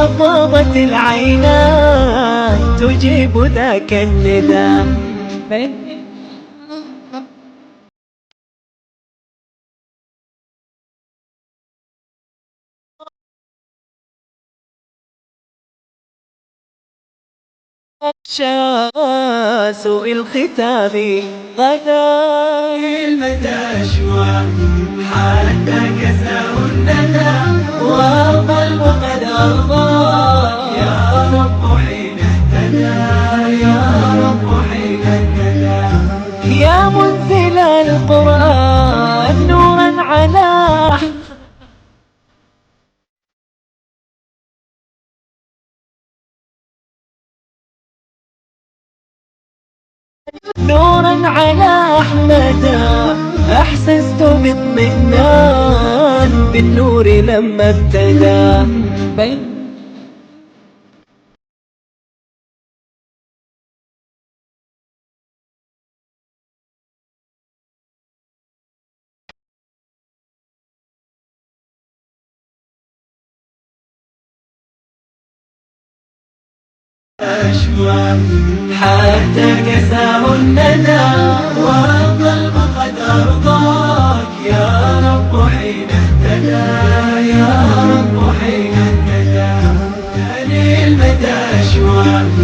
وفاضت العينان تجيب ذاك النداء. سوء الختام غدا المدى أشواق حالتك ساء الندى والقلب قد أرضاك يا رب حين اهتدى يا رب حين اهتدى. يا منزل القرآن نورا على نورا على أحمد، أحسست باطمئنان بالنور لما ابتدى. أشواق حتى كساه الندى والقلب قد أرضاك يا رب حين اهتدى يا رب حين اهتدى. المدى أشواق